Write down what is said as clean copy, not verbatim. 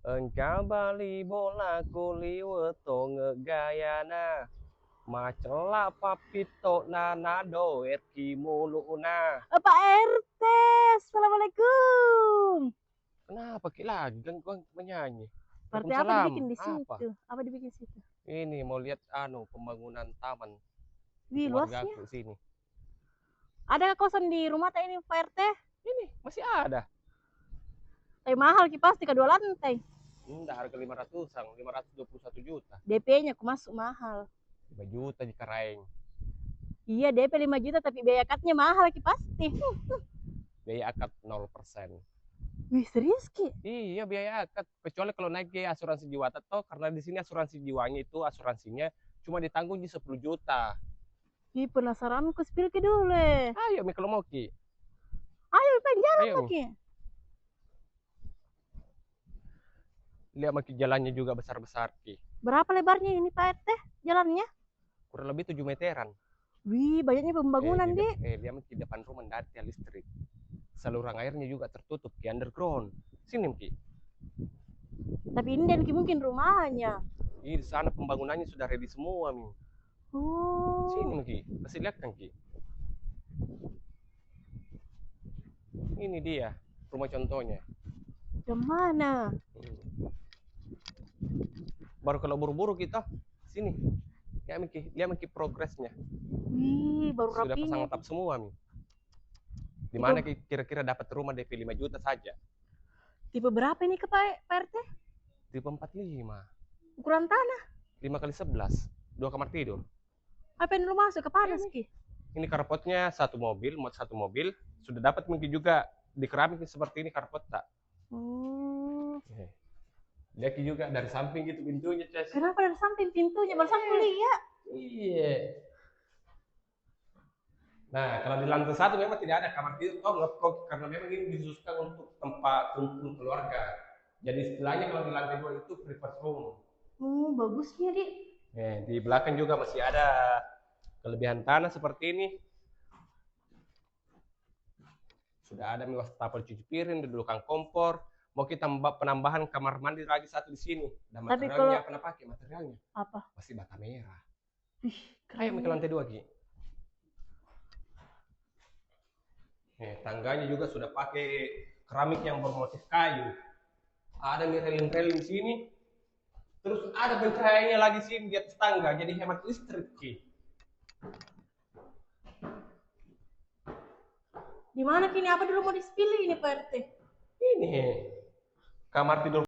Engkau bali bola kuliwet to ngegayana. Macela papito nanado erki muluna. Pak RT, Assalamualaikum. Kenapa ki lagi gangguan menyanyi? Pak RT, apa Waalaikumsalam. dibikin di Apa? situ? Apa dibikin situ? Ini mau lihat pembangunan taman di Wih, luasnya. keluargaku sini. Ada kosan di rumah teh ini Pak RT? Ini masih ada. Tapi mahal ki pasti kedua lantai. Enggak, harga 500-an, 521 juta. DP-nya aku masuk mahal. 5 juta di Karaeng. Iya, DP 5 juta tapi biaya akadnya mahal ki pasti. Biaya akad 0%. Wih, serius ki? Iya, biaya akad. Kecuali kalau naik ke asuransi jiwa toh, karena di sini asuransi jiwanya itu asuransinya cuma ditanggung di 10 juta. Wih, penasaran ku spill ki dulu. Ayo, Mi, kalau mau Ki. Ayo, pengen jalan Ayo. ki. Lihat Maki jalannya juga besar-besar Ki. Berapa lebarnya ini Pak RT jalannya? Kurang lebih 7 meteran. Wih, banyaknya pembangunan di, deh. dia Maki depan rumah nggak ada listrik. Saluran airnya juga tertutup Ki, underground. Sini Ki. Tapi ini dan mungkin rumahnya. Di sana pembangunannya sudah ready semua Mi. Oh. Sini Ki, kasih lihat kan Ki. Ini dia rumah contohnya. Kemana? Baru kalau buru-buru kita sini. Lihat Miki progresnya. Wih, baru rapi. Sudah pasang atap semua Mi. Di mana kira-kira dapat rumah DP 5 juta saja? Tipe berapa ini ke Pak RT? Tipe 45. Ukuran tanah? 5 kali 11. 2 kamar tidur. Apa yang lu masuk ke panas ki? Ini carportnya satu mobil, muat satu mobil. Sudah dapat mungkin juga di keramik seperti ini carport tak? Oh. Lihat juga dari samping gitu pintunya, Ces. Kenapa dari samping pintunya? Baru samping lihat. Iya. Nah, kalau di lantai satu memang tidak ada kamar tidur, ngekok karena memang ini dikhususkan untuk tempat kumpul keluarga. Jadi istilahnya kalau di lantai 2 itu private room. Oh, bagusnya Dik. Di belakang juga masih ada kelebihan tanah seperti ini. Sudah ada wastafel cuci piring, dudukan kompor. Mau kita penambahan kamar mandi lagi satu di sini. Dan materialnya apa pakai materialnya? Apa? Pasti bata merah. Keren. Ayo ke lantai 2 Ki. Tangganya juga sudah pakai keramik yang bermotif kayu. Ada reling-reling sini. Terus ada pencahayaannya lagi sini di atas tangga, jadi hemat listrik Ki. Di mana kini? Apa dulu mau di-spill ini Pak RT? Ini kamar tidur